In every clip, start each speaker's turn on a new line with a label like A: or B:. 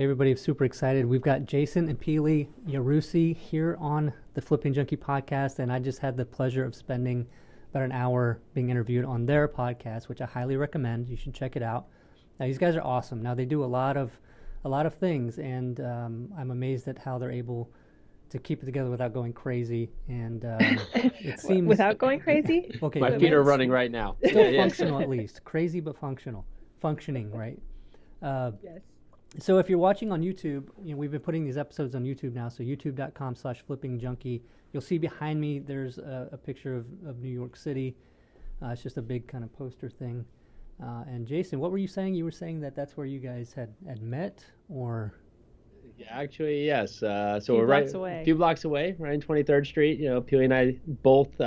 A: Okay, everybody, I'm super excited. We've got Jason and Pili Yarusi here on the Flipping Junkie podcast, and I just had the pleasure of spending about an hour being interviewed on their podcast, which I highly recommend. You should check it out. Now, these guys are awesome. Now, they do a lot of things, and I'm amazed at how they're able to keep it together without going crazy. And it seems
B: without going crazy.
C: Okay, my feet are running right now.
A: Still functional, at least. Crazy but functioning, right?
B: Yes.
A: So if you're watching on YouTube, we've been putting these episodes on YouTube now. So youtube.com/flippingjunkie. You'll see behind me there's a picture of New York City. It's just a big kind of poster thing. And Jason, what were you saying? You were saying that that's where you guys had met, or?
C: Yeah, actually, yes. So
B: we're
C: right a few blocks away, right in 23rd Street. Pili and I both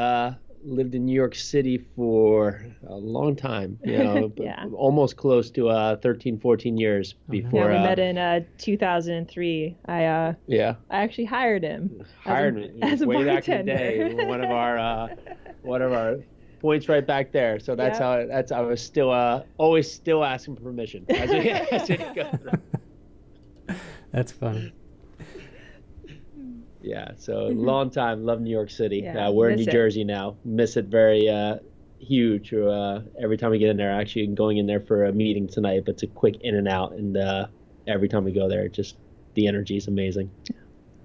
C: lived in New York City for a long time,
B: yeah.
C: Almost close to 13, 14 years before.
B: Yeah, we met in 2003. I actually hired him. As a
C: way
B: bartender.
C: Back in the day. One of our points right back there. So that's how I was still always still asking permission as we go through.
A: That's funny.
C: Yeah, so long time. Love New York City.
B: Yeah,
C: we're in New Jersey now. Miss it very huge. Every time we get in there, actually going in there for a meeting tonight, but it's a quick in and out. And every time we go there, just the energy is amazing.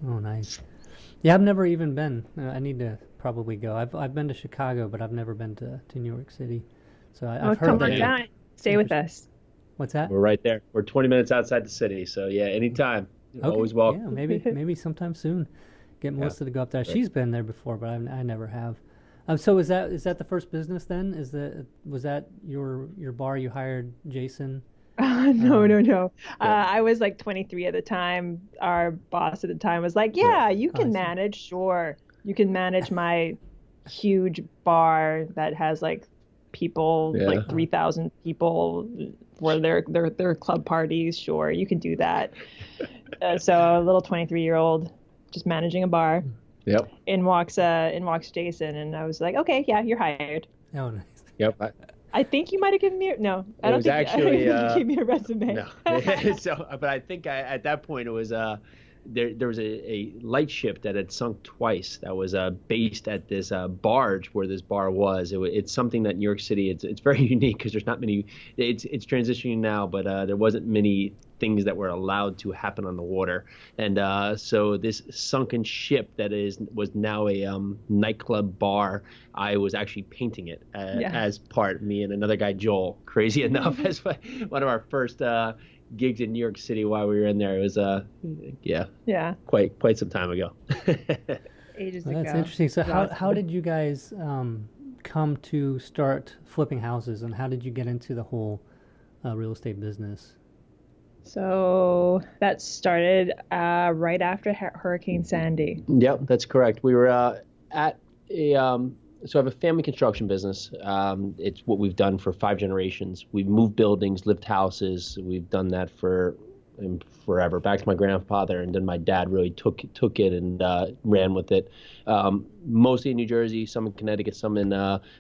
A: Oh, nice. Yeah, I've never even been. I need to probably go. I've been to Chicago, but I've never been to New York City. So I've heard
B: come
A: that.
B: on down. Stay with us.
A: What's that?
C: We're right there. We're 20 minutes outside the city. So yeah, anytime. Okay. Always welcome.
A: Yeah, maybe sometime soon. Get Melissa to go up there. Right. She's been there before, but I never have. So is that the first business then? Was that your bar? You hired Jason?
B: No. I was like 23 at the time. Our boss at the time was like, "Yeah, you can manage. Sure, you can manage my huge bar that has like people, like 3,000 people for their club parties. Sure, you can do that." So a little 23-year-old. Just managing a bar.
C: Yep.
B: In walks Jason, and I was like, okay, yeah, you're hired.
A: Oh, nice.
C: Yep.
B: I think you might have given me I don't think you gave me a resume.
C: No. But I think at that point it was there was a light ship that had sunk twice that was based at this barge where this bar was. It's something that New York City it's very unique because there's not many. It's transitioning now, but there wasn't many things that were allowed to happen on the water, and so this sunken ship that was now a nightclub bar. I was actually painting it as part, me and another guy, Joel. Crazy enough, as one of our first gigs in New York City while we were in there. It was quite some time ago.
B: Ages ago.
A: That's interesting. So how did you guys come to start flipping houses, and how did you get into the whole real estate business?
B: So that started right after Hurricane Sandy.
C: Yep, that's correct. We were at a so I have a family construction business. It's what we've done for 5 generations. We've moved buildings, lived houses. We've done that for forever. Back to my grandfather, and then my dad really took it and ran with it. Mostly in New Jersey, some in Connecticut, some in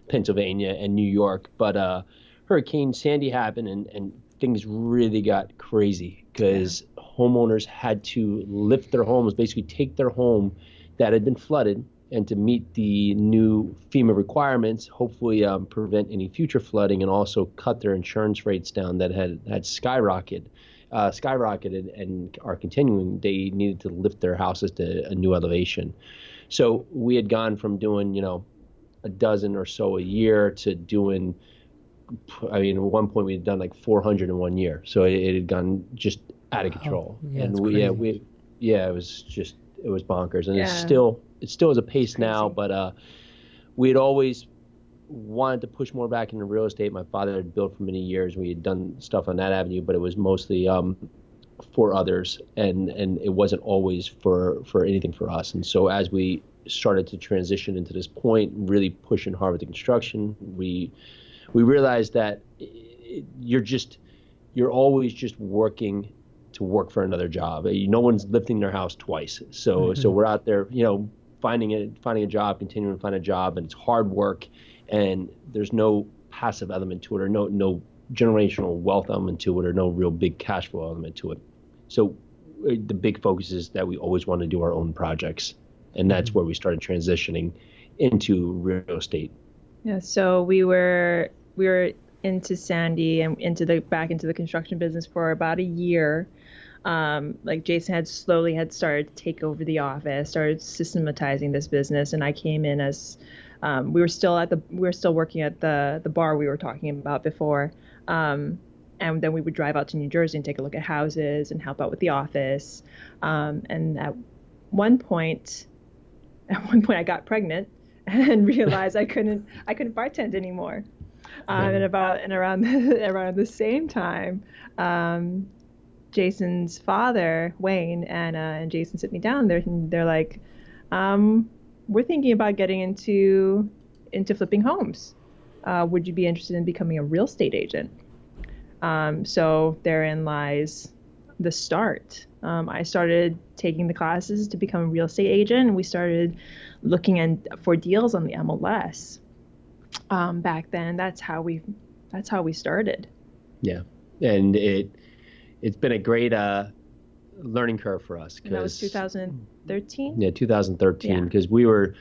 C: Pennsylvania and New York. But Hurricane Sandy happened, and things really got crazy because homeowners had to lift their homes, basically take their home that had been flooded, and to meet the new FEMA requirements, hopefully prevent any future flooding, and also cut their insurance rates down that had skyrocketed and are continuing. They needed to lift their houses to a new elevation. So we had gone from doing, a dozen or so a year to doing, at one point we had done like 400 in 1 year. So it had gone just out of control.
A: Yeah,
C: and it was bonkers. And it still is a pace
B: crazy
C: now, but we had always wanted to push more back into real estate. My father had built for many years. We had done stuff on that avenue, but it was mostly for others, and it wasn't always for anything for us. And so as we started to transition into this point, really pushing hard with the construction, we realized that you're always just working to work for another job. No one's lifting their house twice. So we're out there, finding a job, continuing to find a job, and it's hard work, and there's no passive element to it, or no generational wealth element to it, or no real big cash flow element to it. So the big focus is that we always want to do our own projects. And that's where we started transitioning into real estate.
B: Yeah, so we were into Sandy and back into the construction business for about a year. Like Jason had started to take over the office, started systematizing this business, and I came in as we were still working at the bar we were talking about before. And then we would drive out to New Jersey and take a look at houses and help out with the office. And at one point I got pregnant and realized I couldn't bartend anymore. And around the same time, Jason's father, Wayne, and Jason sit me down. They're like, we're thinking about getting into flipping homes. Would you be interested in becoming a real estate agent? So therein lies the start. I started taking the classes to become a real estate agent, and we started looking for deals on the MLS. Back then, that's how we started.
C: Yeah, and it's been a great learning curve for us.
B: And that was 2013.
C: Yeah, 2013, because we were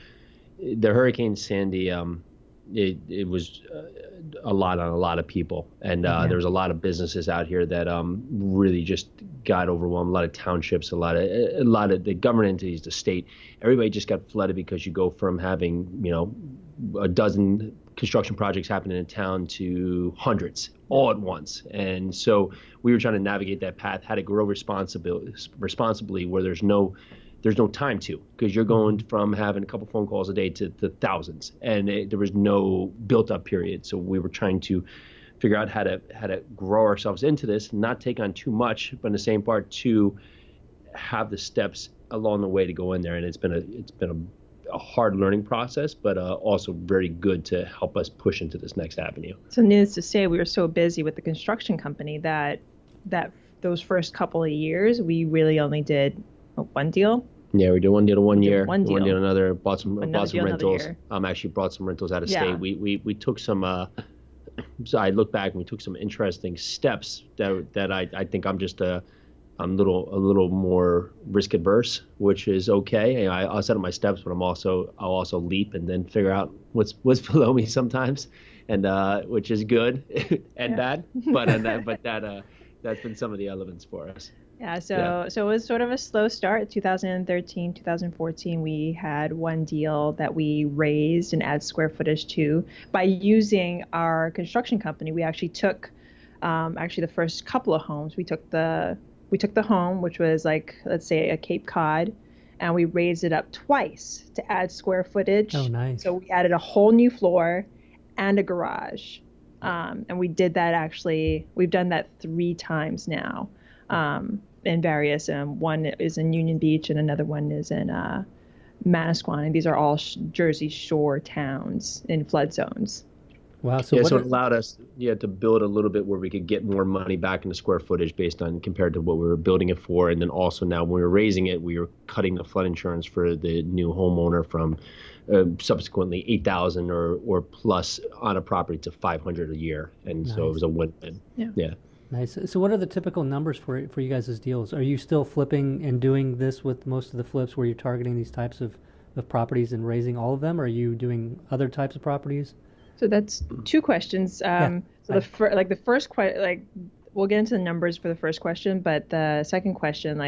C: the Hurricane Sandy. It was a lot on a lot of people, and there was a lot of businesses out here that really just got overwhelmed. A lot of townships, a lot of the government entities, the state, everybody just got flooded because you go from having a dozen construction projects happening in town to hundreds all at once. And so we were trying to navigate that path, how to grow responsibly where there's no time to, because you're going from having a couple phone calls a day to thousands, and there was no built up period. So we were trying to figure out how to grow ourselves into this, not take on too much, but in the same part to have the steps along the way to go in there. And it's been a hard learning process, but also very good to help us push into this next avenue.
B: So needless to say, we were so busy with the construction company that those first couple of years, we really only did one deal.
C: Yeah, we did one deal one year.
B: One deal
C: another. Bought some rentals.
B: Actually
C: brought some rentals out of state. We took some. So I look back and we took some interesting steps that I think I'm just I'm a little more risk adverse, which is okay. I'll set up my steps, but I'll also leap and then figure out what's below me sometimes, and which is good and bad. But that's been some of the elements for us.
B: Yeah, so it was sort of a slow start. 2013, 2014, we had one deal that we raised and added square footage to by using our construction company. We actually took, the first couple of homes. We took the home, which was like, let's say a Cape Cod, and we raised it up twice to add square footage.
A: Oh, nice.
B: So we added a whole new floor and a garage. And we did that we've done that 3 times now. In various, one is in Union Beach and another one is in Manasquan, and these are all Jersey Shore towns in flood zones.
A: Wow.
C: So it allowed us to build a little bit where we could get more money back into square footage based on compared to what we were building it for. And then also now when we were raising it, we were cutting the flood insurance for the new homeowner from subsequently $8,000 or plus on a property to $500 a year. And nice. So it was a win-win. Yeah.
A: Nice. So what are the typical numbers for you guys' deals? Are you still flipping and doing this with most of the flips where you're targeting these types of properties and raising all of them? Or are you doing other types of properties?
B: So that's 2 questions. So the first question, we'll get into the numbers for the first question, but the second question,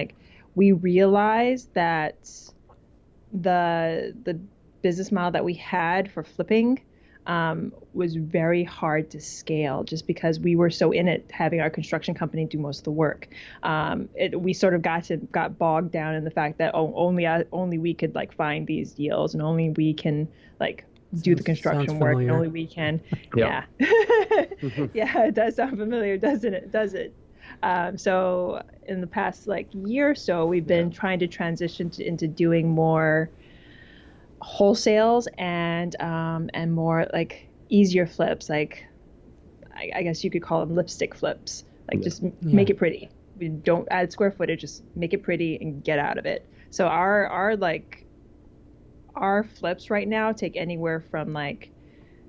B: we realized that the business model that we had for flipping was very hard to scale just because we were so in it, having our construction company do most of the work. We sort of got bogged down in the fact that only we could find these deals, and only we can do the construction work, and only we can. Yeah. Yeah, it does sound familiar, doesn't it? Does it? So in the past year or so, we've been trying to transition into doing more wholesales and more easier flips. I guess you could call them lipstick flips. Just make it pretty. We don't add square footage, just make it pretty and get out of it. So our flips right now take anywhere from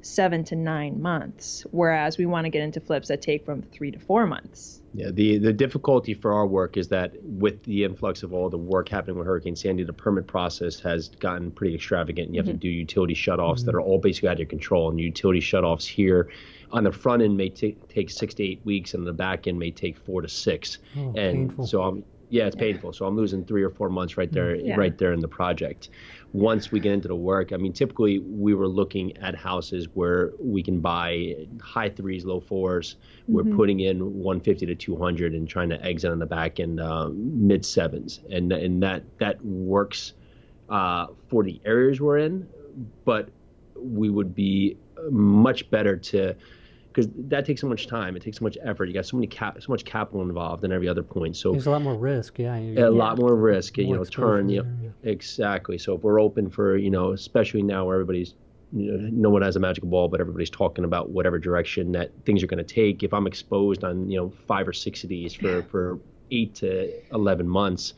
B: 7 to 9 months, whereas we want to get into flips that take from 3 to 4 months.
C: Yeah, the difficulty for our work is that with the influx of all the work happening with Hurricane Sandy, the permit process has gotten pretty extravagant. And you have to do utility shutoffs that are all basically out of your control. And utility shutoffs here on the front end may take 6 to 8 weeks, and the back end may take 4 to 6.
A: Oh,
C: And
A: painful.
C: so it's painful. So I'm losing 3 or 4 months right there in the project. Once we get into the work, I mean, typically we were looking at houses where we can buy high 3s, low 4s. We're putting in 150 to 200 and trying to exit on the back end mid 7s, and that works for the areas we're in. But we would be much better because that takes so much time. It takes so much effort. You got so much capital involved in every other point. So
A: There's a lot more risk. Yeah.
C: a lot more risk.
A: More exposure,
C: Exactly. So if we're open for, especially now where everybody's, no one has a magical ball, but everybody's talking about whatever direction that things are going to take. If I'm exposed on, 5 or 6 of these for 8 to 11 months,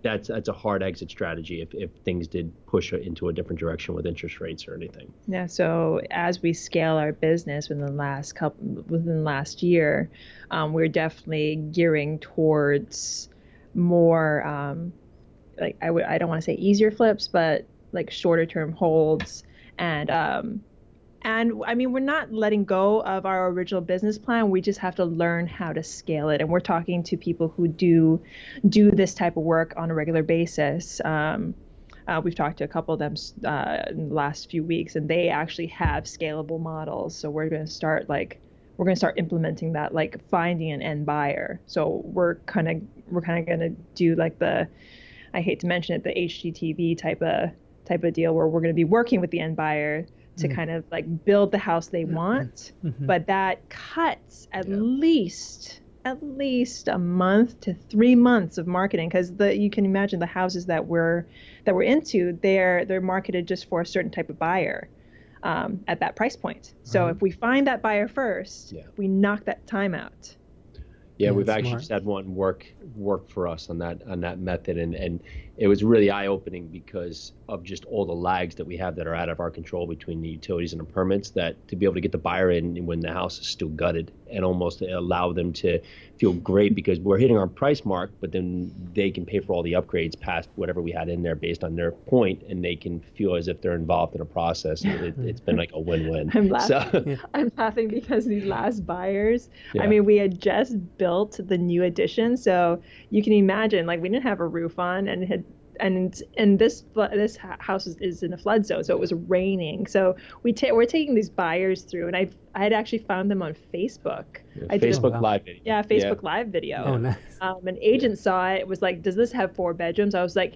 C: that's a hard exit strategy if things did push into a different direction with interest rates or anything.
B: Yeah. So as we scale our business within the last year, we're definitely gearing towards more, I don't want to say easier flips, but like shorter term holds. And I mean, we're not letting go of our original business plan. We just have to learn how to scale it. And we're talking to people who do this type of work on a regular basis. We've talked to a couple of them in the last few weeks, and they actually have scalable models. So we're going to start implementing that, like finding an end buyer. So we're kind of going to do like I hate to mention it, the HGTV type of deal where we're going to be working with the end buyer to kind of like build the house they want, but that cuts at least a month to 3 months of marketing, because you can imagine the houses that we're into, they're marketed just for a certain type of buyer at that price point. So if we find that buyer first, we knock that time out.
C: Yeah, we've actually just had one work for us on that method, and it was really eye-opening because of just all the lags that we have that are out of our control between the utilities and the permits, that to be able to get the buyer in when the house is still gutted and almost allow them to feel great because we're hitting our price mark, but then they can pay for all the upgrades past whatever we had in there based on their point, and they can feel as if they're involved in a process. It's been like a win-win.
B: I'm laughing because these last buyers, I mean, we had just built the new addition, so you can imagine, like, we didn't have a roof on, and this house is in a flood zone, so it was raining. So we're taking these buyers through, and I had actually found them on Facebook.
C: Facebook Live video.
B: Yeah, Facebook Live video.
A: Oh, nice.
B: An agent saw it, was like, "Does this have 4 bedrooms?" I was like,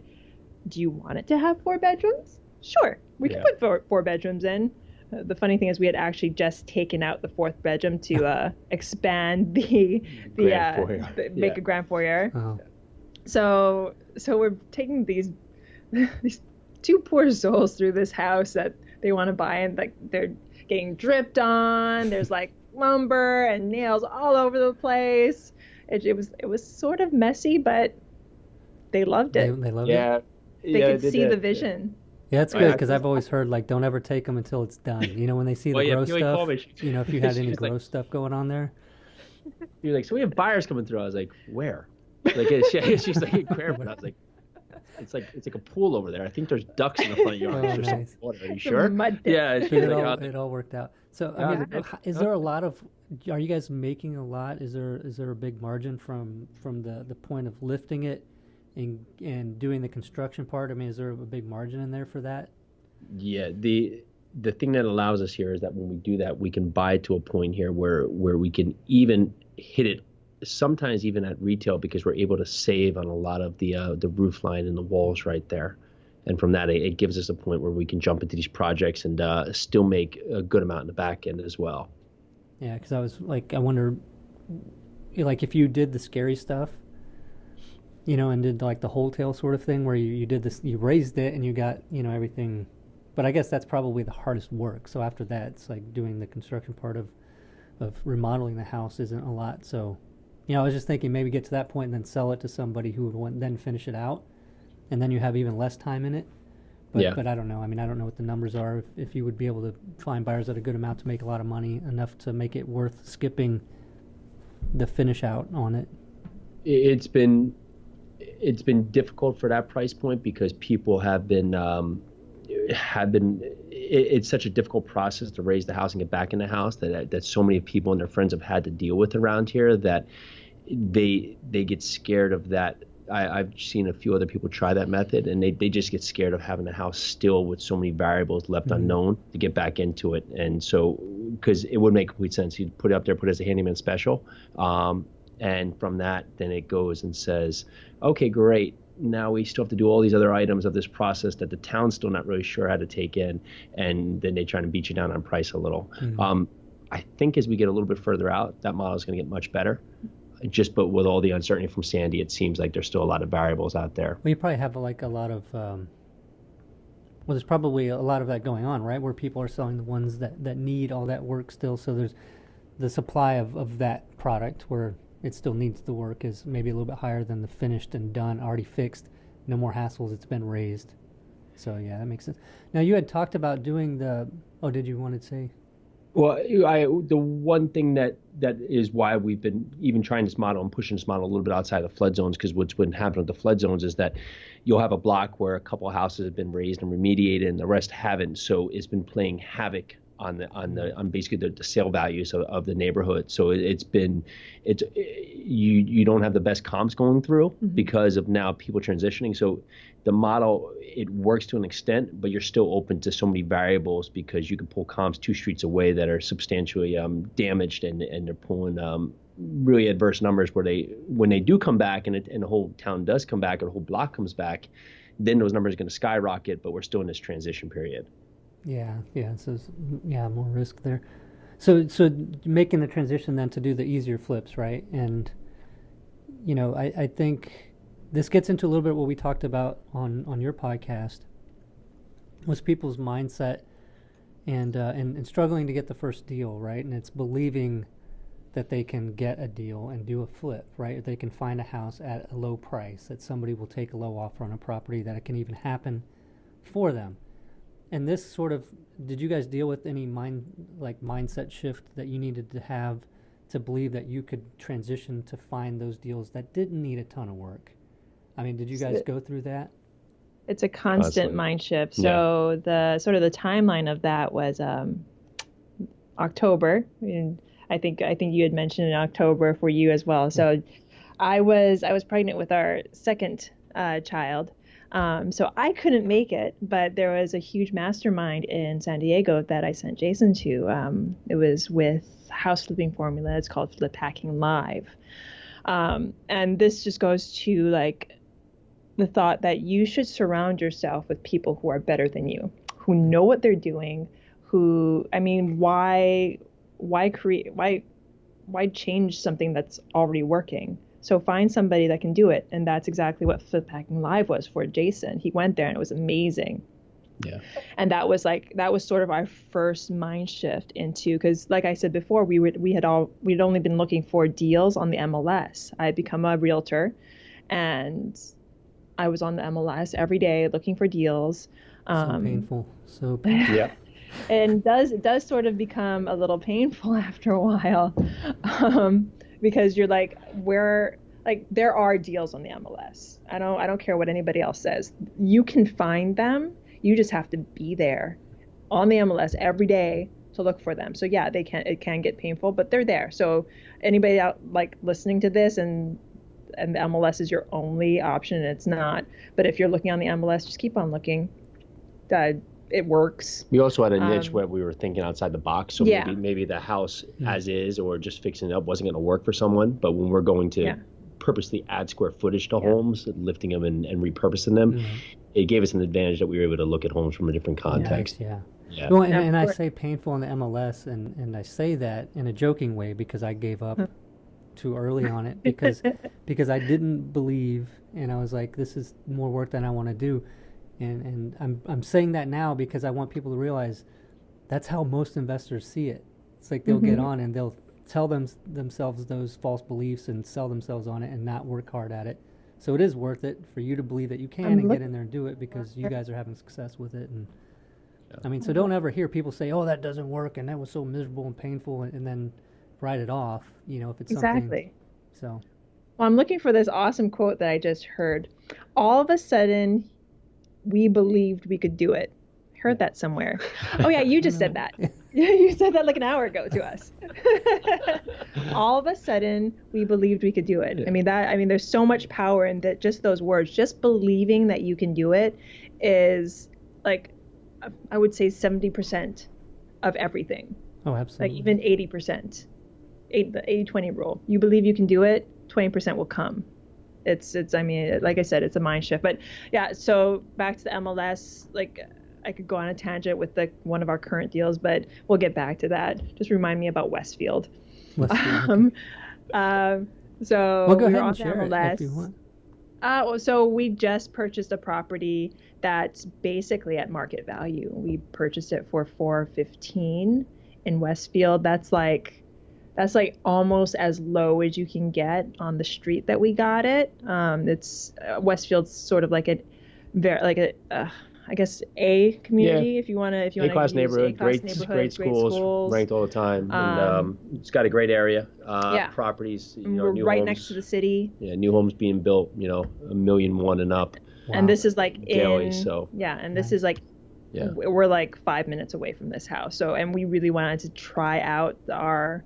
B: "Do you want it to have 4 bedrooms? Sure, we can put 4 bedrooms in." The funny thing is, we had actually just taken out the 4th bedroom to expand make a grand foyer.
A: Oh.
B: So we're taking these 2 poor souls through this house that they want to buy, and like they're getting dripped on. There's like lumber and nails all over the place. It was sort of messy, but they loved it.
A: They loved it.
B: They could see the vision.
A: Yeah, that's good, because I've always heard, like, don't ever take them until it's done. When they see the gross stuff, if you had any gross stuff going on there.
C: You're like, so we have buyers coming through. I was like, where? Like, she's like, where? But I was like, it's like a pool over there. I think there's ducks in the front yard.
A: Oh, nice.
C: Water. Are you sure?
B: Yeah.
A: It all worked out. So, I mean, is there a lot of? Are you guys making a lot? Is there a big margin from the point of lifting it and doing the construction part? I mean, is there a big margin in there for that?
C: Yeah, the thing that allows us here is that when we do that, we can buy to a point here where we can even hit it, sometimes even at retail, because we're able to save on a lot of the roof line and the walls right there. And from that, it gives us a point where we can jump into these projects and still make a good amount in the back end as well.
A: Yeah, because I was like, I wonder, like, if you did the scary stuff, and did like the wholesale sort of thing where you did this, you raised it and you got, everything. But I guess that's probably the hardest work. So after that, it's like doing the construction part of remodeling the house isn't a lot. So, I was just thinking maybe get to that point and then sell it to somebody who would then finish it out. And then you have even less time in it. But I don't know. I mean, I don't know what the numbers are. If you would be able to find buyers at a good amount to make a lot of money, enough to make it worth skipping the finish out on it.
C: It's been difficult for that price point because people have been it's such a difficult process to raise the house and get back in the house that so many people and their friends have had to deal with around here that they get scared of that. I've seen a few other people try that method, and they just get scared of having the house still with so many variables left unknown to get back into it. And so, because it would make complete sense, you'd put it up there, put it as a handyman special, and from that, then it goes and says, okay, great. Now we still have to do all these other items of this process that the town's still not really sure how to take in, and then they try to beat you down on price a little. I think as we get a little bit further out, that model is going to get much better. But with all the uncertainty from Sandy, it seems like there's still a lot of variables out there.
A: Well, you probably have like a lot of, there's probably a lot of that going on, right? Where people are selling the ones that need all that work still. So there's the supply of that product where it still needs the work is maybe a little bit higher than the finished and done, already fixed, no more hassles, it's been raised. So yeah, that makes sense. Now you had talked about doing did you want to say?
C: Well, the one thing that is why we've been even trying this model and pushing this model a little bit outside of flood zones, because what's been happening with the flood zones is that you'll have a block where a couple of houses have been raised and remediated and the rest haven't. So it's been playing havoc on basically the sale values of the neighborhood. So you don't have the best comps going through because of now people transitioning. So the model, it works to an extent, but you're still open to so many variables because you can pull comps 2 streets away that are substantially damaged, and they're pulling really adverse numbers where when they do come back and the whole town does come back or the whole block comes back, then those numbers are going to skyrocket, but we're still in this transition period.
A: Yeah. So more risk there. So making the transition then to do the easier flips, right? And I think this gets into a little bit what we talked about on your podcast, was people's mindset and struggling to get the first deal, right? And it's believing that they can get a deal and do a flip, right? Or they can find a house at a low price, that somebody will take a low offer on a property, that it can even happen for them. And this sort of, did you guys deal with any mindset shift that you needed to have to believe that you could transition to find those deals that didn't need a ton of work? I mean, did you guys go through that?
B: It's a constant mind shift. So the sort of the timeline of that was October. I think you had mentioned in October for you as well. So I was pregnant with our second child. So I couldn't make it, but there was a huge mastermind in San Diego that I sent Jason to. It was with house flipping formula. It's called Flip Hacking Live. And this just goes to like the thought that you should surround yourself with people who are better than you, who know what they're doing, why change something that's already working? So find somebody that can do it. And that's exactly what Flip Hacking Live was for Jason. He went there and it was amazing.
C: Yeah.
B: And that was sort of our first mind shift into, because like I said before, we'd only been looking for deals on the MLS. I had become a realtor and I was on the MLS every day looking for deals.
A: So painful.
B: Yeah. And it does sort of become a little painful after a while. Because you're like, there are deals on the MLS. I don't care what anybody else says. You can find them. You just have to be there on the MLS every day to look for them. So yeah, it can get painful, but they're there. So anybody out like listening to this and the MLS is your only option, it's not. But if you're looking on the MLS, just keep on looking. It works.
C: We also had a niche where we were thinking outside the box. So maybe the house as is or just fixing it up wasn't going to work for someone. But when we're going to purposely add square footage to homes, lifting them and repurposing them, it gave us an advantage that we were able to look at homes from a different context.
A: Yeah. Well, and I say painful in the MLS, and I say that in a joking way because I gave up too early on it because I didn't believe, and I was like, this is more work than I want to do. And I'm saying that now because I want people to realize that's how most investors see it. It's like they'll get on and they'll tell themselves those false beliefs and sell themselves on it and not work hard at it So it is worth it for you to believe that you can and get in there and do it because you guys are having success with it. And I mean, so don't ever hear people say, "Oh, that doesn't work," and that was so miserable and painful, and then write it off. You know, if it's
B: Exactly.
A: something. So.
B: Well, I'm looking for this awesome quote that I just heard. All of a sudden, we believed we could do it. Heard that somewhere. Oh yeah, you just said that. You said that like an hour ago to us. All of a sudden, we believed we could do it. I mean, there's so much power in that. Just those words, just believing that you can do it, is like, I would say 70% of everything.
A: Oh, absolutely.
B: Like even 80%. The 80-20 rule. You believe you can do it, 20% will come. It's. I mean, like I said, it's a mind shift. But yeah, so back to the MLS, like. I could go on a tangent with one of our current deals, but we'll get back to that. Just remind me about Westfield. So
A: well, go ahead and share it if you want.
B: So we just purchased a property that's basically at market value. We purchased it for $415 in Westfield. That's like almost as low as you can get on the street that we got it. It's Westfield's sort of like I guess A community, if you want to
C: A-class neighborhood, great schools, ranked all the time, and it's got a great area. Properties,
B: we're
C: new
B: right
C: homes,
B: next to the city.
C: Yeah, new homes being built, $1.1 million and up.
B: Wow. And this is like
C: daily,
B: this is like we're like 5 minutes away from this house. So, and we really wanted to try out our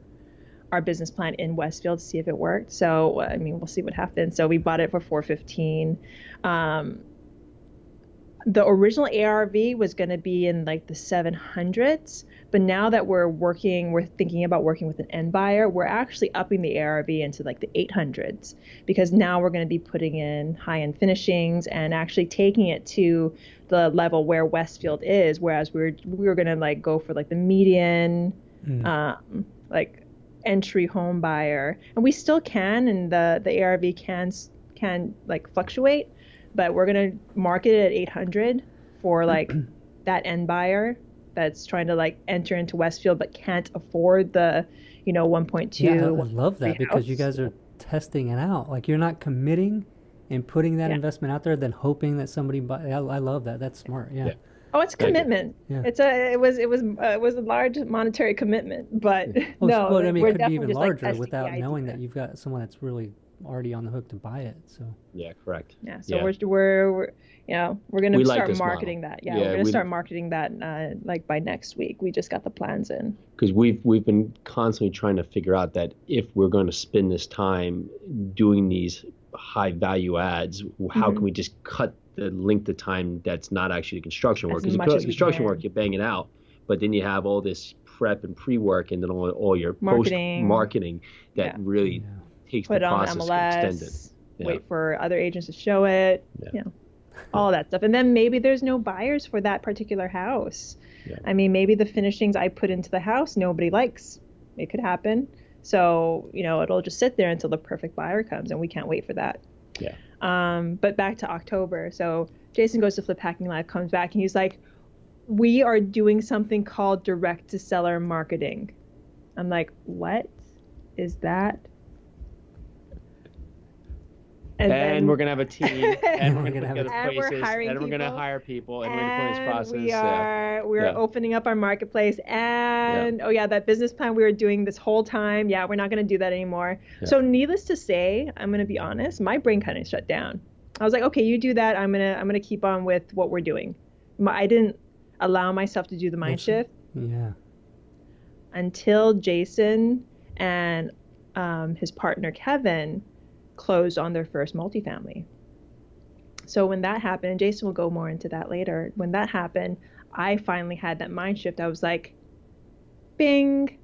B: business plan in Westfield to see if it worked. So, I mean, we'll see what happens. So we bought it for $415. The original ARV was going to be in like the 700s, but now that we're thinking about working with an end buyer, we're actually upping the ARV into like the 800s, because now we're going to be putting in high-end finishings and actually taking it to the level where Westfield is, whereas we were going to like go for like the median, like entry home buyer, and we still can, and the ARV can like fluctuate. But we're going to market it at 800 for like that end buyer that's trying to like enter into Westfield but can't afford the, 1.2.
A: Yeah, I love that because you guys are testing it out. Like you're not committing and putting that investment out there, then hoping that somebody buy. I love that. That's smart. Yeah.
B: Oh, it's commitment. Yeah. It was a large monetary commitment, but
A: well, I mean, it could be even larger without knowing that you've got someone that's really already on the hook to buy it. So
C: yeah, correct.
B: Yeah, so we're going to start marketing that. Yeah, we're going to start marketing that like by next week. We just got the plans in.
C: Because we've been constantly trying to figure out that if we're going to spend this time doing these high value adds, how can we just cut the length of time that's not actually construction work? Because construction work, you're banging out, but then you have all this prep and pre-work, and then all your post-marketing that really takes the process extended.
B: Wait for other agents to show it, all that stuff. And then maybe there's no buyers for that particular house. Yeah. I mean, maybe the finishings I put into the house, nobody likes. It could happen. So, it'll just sit there until the perfect buyer comes, and we can't wait for that.
C: Yeah.
B: But back to October. So Jason goes to Flip Hacking Live, comes back, and he's like, we are doing something called direct to seller marketing. I'm like, what is that?
C: And we're going to have a team, and we're going to have
B: places,
C: and we're going to hire people, and we're going to put this
B: process. We are opening up our marketplace, and that business plan we were doing this whole time, we're not going to do that anymore. Yeah. So needless to say, I'm going to be honest, my brain kind of shut down. I was like, okay, you do that. I'm gonna keep on with what we're doing. I didn't allow myself to do the mind shift.
A: Yeah.
B: Until Jason and his partner Kevin closed on their first multifamily. So when that happened, and Jason will go more into that later, when that happened, I finally had that mind shift. I was like, bing,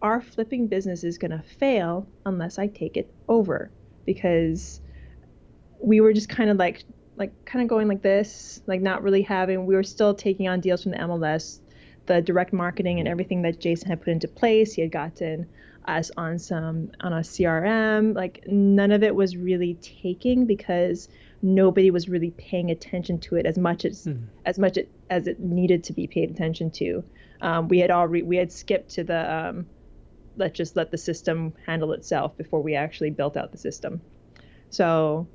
B: our flipping business is going to fail unless I take it over, because we were just kind of going like this, like not really having, we were still taking on deals from the MLS, the direct marketing and everything that Jason had put into place. He had gotten us on a CRM, like none of it was really taking because nobody was really paying attention to it as much as it needed to be paid attention to. We had skipped to the let's just let the system handle itself before we actually built out the system. So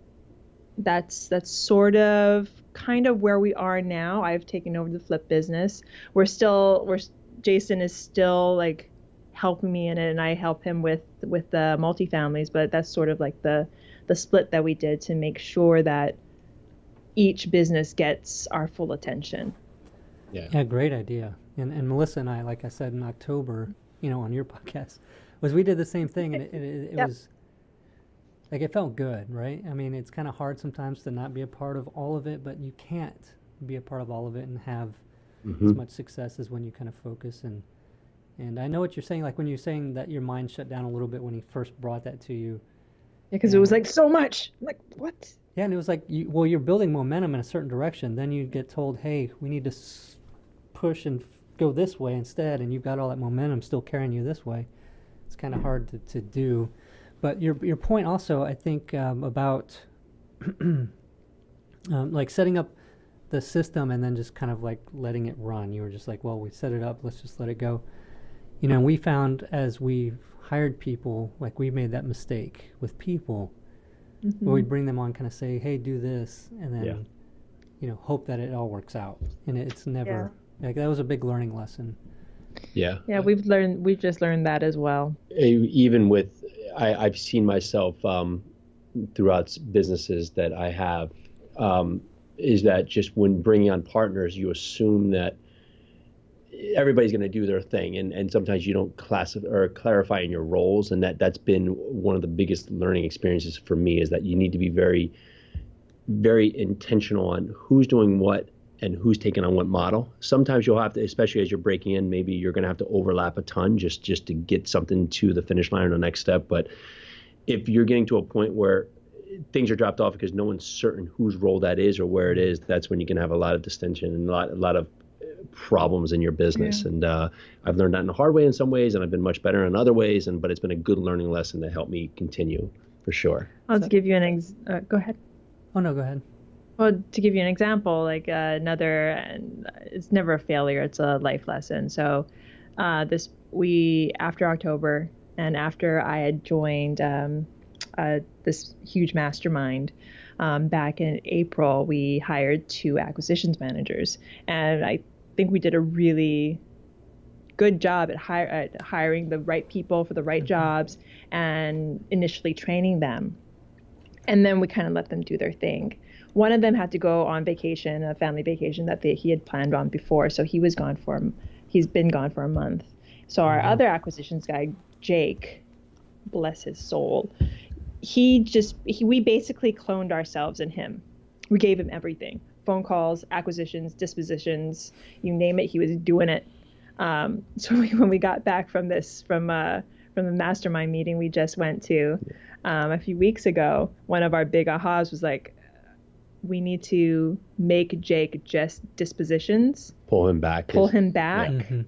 B: that's sort of kind of where we are now. I've taken over the flip business. Jason is still like helping me in it, and I help him with the multifamilies, but that's sort of like the split that we did to make sure that each business gets our full attention.
A: Yeah, great idea. And Melissa and I, like I said in October, on your podcast, we did the same thing, and it
B: Yep.
A: was like, it felt good, right? I mean, it's kind of hard sometimes to not be a part of all of it, but you can't be a part of all of it and have as much success as when you kind of focus. And I know what you're saying, like when you're saying that your mind shut down a little bit when he first brought that to you.
B: Yeah, because it was like so much. I'm like, what?
A: Yeah, and it was like, you're building momentum in a certain direction. Then you get told, hey, we need to push and go this way instead, and you've got all that momentum still carrying you this way. It's kind of hard to do. But your point also, I think, about like setting up the system and then just kind of like letting it run. You were just like, well, we set it up, let's just let it go. We found as we hired people, like we made that mistake with people, where we'd bring them on, kind of say, hey, do this, and then, hope that it all works out. And it's never, like, that was a big learning lesson.
C: Yeah.
B: Yeah, we've just learned that as well.
C: Even with, I've seen myself throughout businesses that I have, is that just when bringing on partners, you assume that everybody's going to do their thing, and sometimes you don't classify or clarify in your roles, and that's been one of the biggest learning experiences for me, is that you need to be very, very intentional on who's doing what and who's taking on what model. Sometimes you'll have to, especially as you're breaking in, maybe you're going to have to overlap a ton just to get something to the finish line or the next step. But if you're getting to a point where things are dropped off because no one's certain whose role that is or where it is, that's when you can have a lot of distension and a lot of problems in your business. Yeah. And I've learned that in a hard way in some ways, and I've been much better in other ways. But it's been a good learning lesson to help me continue, for sure.
B: I'll just give you go ahead.
A: Oh, no, go ahead.
B: Well, to give you an example, like it's never a failure, it's a life lesson. So after October, and after I had joined this huge mastermind back in April, we hired 2 acquisitions managers, and I think we did a really good job at hiring the right people for the right jobs and initially training them. And then we kind of let them do their thing. One of them had to go on vacation, a family vacation that he had planned on before, so he's been gone for a month. So our other acquisitions guy, Jake, bless his soul, we basically cloned ourselves in him. We gave him everything: phone calls, acquisitions, dispositions, you name it, he was doing it. So when we got back from the mastermind meeting we just went to a few weeks ago, one of our big ahas was like, we need to make Jake just dispositions.
C: Pull him back.
A: Yeah.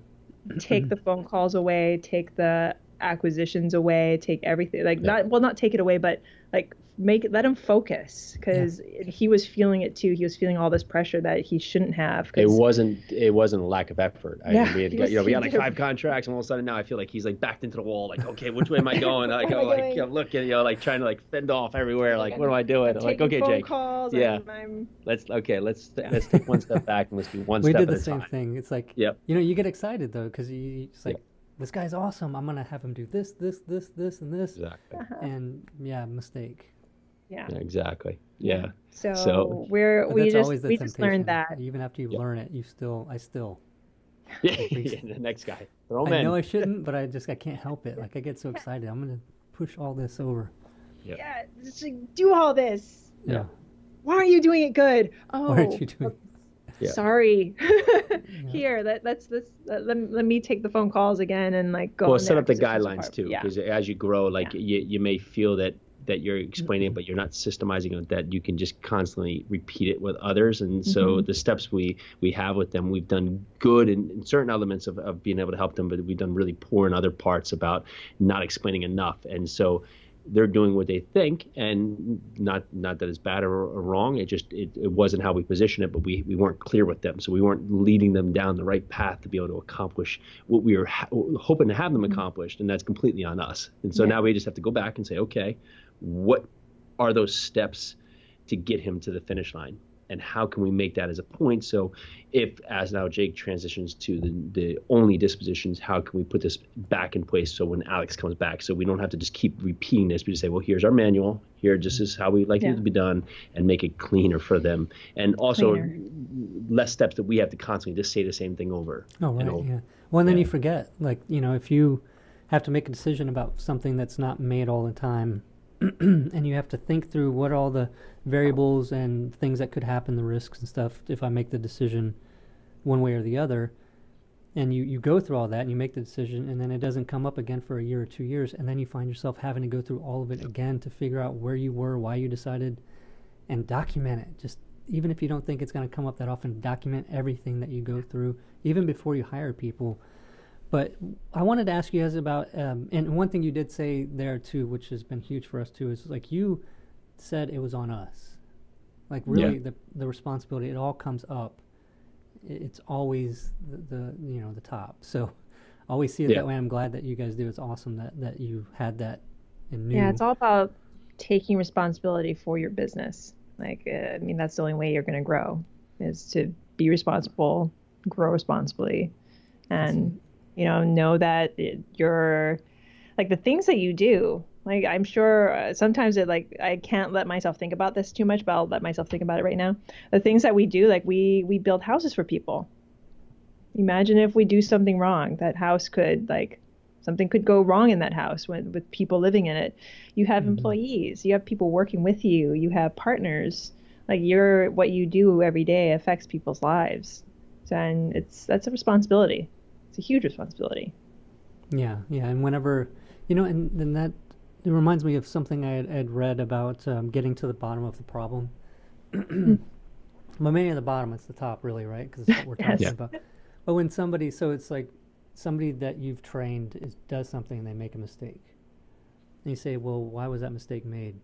B: Take the phone calls away, take the acquisitions away, take everything, not take it away, but like let him focus, because he was feeling it too. He was feeling all this pressure that he shouldn't have.
C: It wasn't a lack of effort. We got like 5 contracts, and all of a sudden now I feel like he's like backed into the wall. Like, okay, which way am I going? Like, I'm looking, like trying to like fend off everywhere. Like, what am I doing? I'm like, okay,
B: phone
C: Jake.
B: Calls,
C: yeah. Let's take one step back and let's do one step at a time.
A: We did the same thing. It's like, you get excited though, because it's like, this guy's awesome. I'm gonna have him do this, and this.
C: Exactly.
A: And mistake.
B: Yeah.
C: Exactly. Yeah.
B: So we just learned that.
A: Even after you learn it, I still.
C: The next guy.
A: I know I shouldn't, but I can't help it. Like, I get so excited. I'm gonna push all this over.
C: Yep.
B: Yeah. Just like, do all this.
A: Yeah.
B: Why aren't you doing it good? Oh.
A: Why aren't you doing?
C: Yeah.
B: Sorry. Here, let me take the phone calls again and like go.
C: Well, set up the guidelines too, because as you grow, you may feel that you're explaining it, but you're not systemizing it, that you can just constantly repeat it with others. And so the steps we have with them, we've done good in certain elements of being able to help them, but we've done really poor in other parts about not explaining enough. And so they're doing what they think, and not that it's bad or wrong. It wasn't how we positioned it, but we weren't clear with them. So we weren't leading them down the right path to be able to accomplish what we were hoping to have them accomplished. And that's completely on us. And so now we just have to go back and say, okay, what are those steps to get him to the finish line? And how can we make that as a point? So if, as now Jake transitions to the only dispositions, how can we put this back in place so when Alex comes back, so we don't have to just keep repeating this, but just say, well, here's our manual, here just is how we like it to be done, and make it cleaner for them. And also less steps that we have to constantly just say the same thing over.
A: Oh, right, yeah. Well, and then you forget, like, if you have to make a decision about something that's not made all the time, and you have to think through what all the variables and things that could happen, the risks and stuff, if I make the decision one way or the other, and you go through all that and you make the decision, and then it doesn't come up again for a year or 2 years, and then you find yourself having to go through all of it again to figure out where you were, why you decided, and document it. Just even if you don't think it's going to come up that often, document everything that you go through, even before you hire people. But I wanted to ask you guys about, and one thing you did say there too, which has been huge for us too, is like you said it was on us. Like really the responsibility, it all comes up. It's always the top. So I always see it that way. I'm glad that you guys do. It's awesome that you had that and knew.
B: Yeah, it's all about taking responsibility for your business. Like, that's the only way you're going to grow, is to be responsible, grow responsibly, and know that you're like the things that you do. Like, I'm sure sometimes I can't let myself think about this too much, but I'll let myself think about it right now. The things that we do, like we build houses for people. Imagine if we do something wrong, that house could something could go wrong in that house with people living in it. You have employees, you have people working with you, you have partners. Like what you do every day affects people's lives. And that's a responsibility. It's a huge responsibility.
A: Yeah. And whenever, and then that, it reminds me of something I had read about getting to the bottom of the problem. Well, maybe at the bottom, it's the top, really, right? Because it's what we're talking about. But when so it's like somebody that you've trained does something and they make a mistake. And you say, well, why was that mistake made?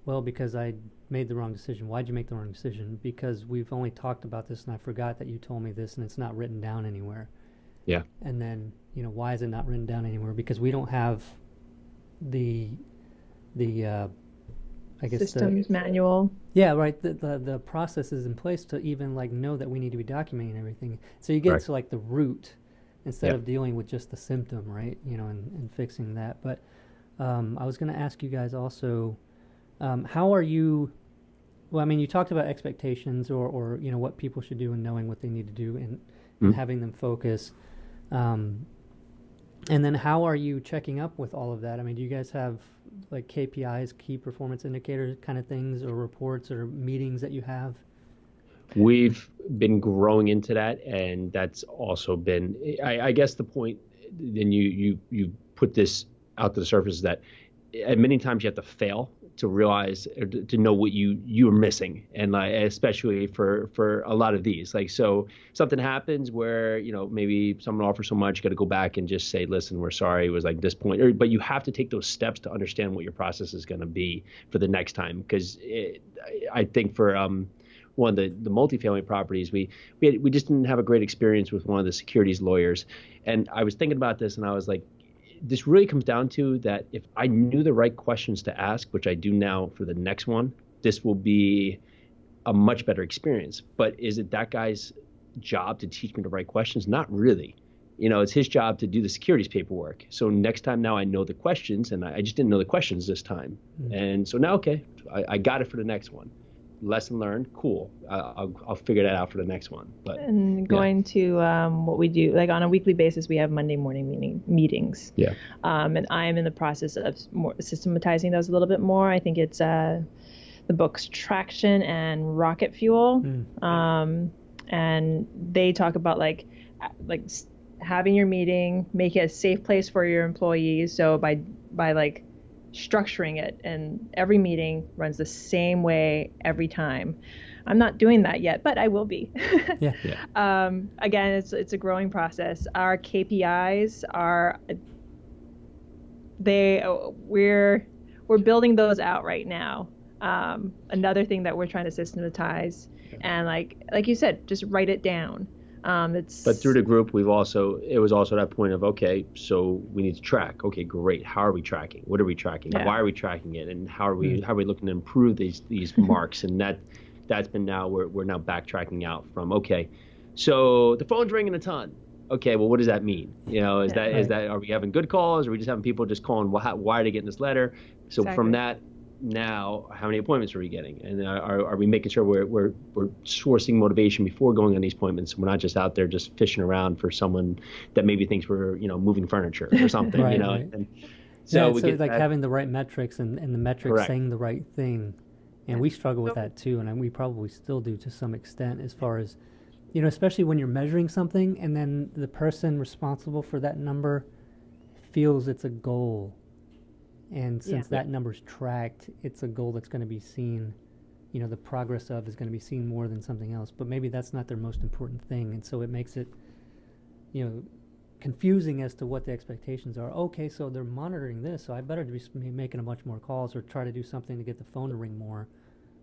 A: Well, because I made the wrong decision. Why'd you make the wrong decision? Because we've only talked about this and I forgot that you told me this and it's not written down anywhere.
C: Yeah.
A: And then, why is it not written down anywhere? Because we don't have the I guess
B: systems manual.
A: Yeah, right. The process is in place to even know that we need to be documenting everything. So you get to the root instead of dealing with just the symptom, right? And fixing that. But I was going to ask you guys also, how are you? Well, I mean, you talked about expectations or what people should do and knowing what they need to do and having them focus. And then how are you checking up with all of that? I mean, do you guys have KPIs, key performance indicators kind of things, or reports or meetings that you have?
C: We've been growing into that, and that's also been, I guess the point, then you put this out to the surface, that many times you have to fail to realize or to know what you're missing, and especially for a lot of these, so something happens where maybe someone offers so much, you got to go back and just say, listen, we're sorry, it was this point, but you have to take those steps to understand what your process is going to be for the next time, because I think for one of the multifamily properties, we just didn't have a great experience with one of the securities lawyers, and I was thinking about this and I was like, this really comes down to that if I knew the right questions to ask, which I do now for the next one, this will be a much better experience. But is it that guy's job to teach me the right questions? Not really. It's his job to do the securities paperwork. So next time now I know the questions, and I just didn't know the questions this time. And so now, okay, I got it for the next one. Lesson learned, cool. I'll figure that out for the next one. But
B: going to what we do, on a weekly basis, we have Monday morning meetings.
C: Yeah.
B: And I am in the process of more systematizing those a little bit more. I think it's the books Traction and Rocket Fuel. And they talk about having your meeting, make it a safe place for your employees. So by structuring it, and every meeting runs the same way every time. I'm not doing that yet, but I will be. Again, it's a growing process. Our KPIs are we're building those out right now. Another thing that we're trying to systematize, and like you said, just write it down.
C: But through the group, it was also that point of, okay, so we need to track. Okay, great. How are we tracking? What are we tracking?
B: Yeah.
C: Why are we tracking it? And how are we looking to improve these marks? And that's been now we're now backtracking out from, okay, so the phone's ringing a ton. Okay, well, what does that mean? Is that are we having good calls? Or are we just having people just calling? Why are they getting this letter? So
B: Exactly.
C: From that, now how many appointments are we getting? And are we making sure we're sourcing motivation before going on these appointments? We're not just out there just fishing around for someone that maybe thinks we're moving furniture or something.
A: Right.
C: And so we get
A: like
C: that.
A: having the right metrics and the metrics
C: Correct.
A: saying the right thing. And we struggle with that too, and we probably still do to some extent, as far as especially when you're measuring something and then the person responsible for that number feels it's a goal. And since that number's tracked, it's a goal that's going to be seen, the progress of is going to be seen more than something else. But maybe that's not their most important thing. And so it makes it, confusing as to what the expectations are. Okay, so they're monitoring this, so I better be making a bunch more calls or try to do something to get the phone to ring more,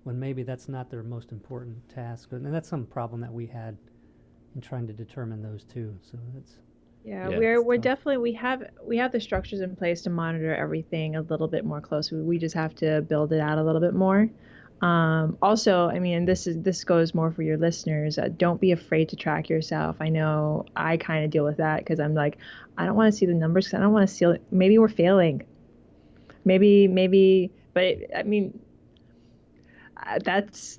A: when maybe that's not their most important task. And that's some problem that we had in trying to determine those two. So that's...
B: Yeah, we're definitely we have the structures in place to monitor everything a little bit more closely. We just have to build it out a little bit more. Also, I mean, this goes more for your listeners. Don't be afraid to track yourself. I know I kind of deal with that because I'm like, I don't want to see the numbers because I don't want to see. Maybe we're failing. Maybe, but I mean, that's.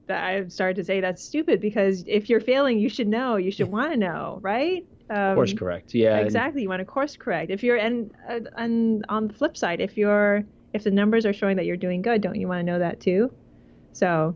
B: I've started to say that's stupid, because if you're failing, you should know. You should want to know, right?
C: Course correct. Yeah.
B: Exactly. You want to course correct. If you're and on the flip side, if the numbers are showing that you're doing good, don't you want to know that too? So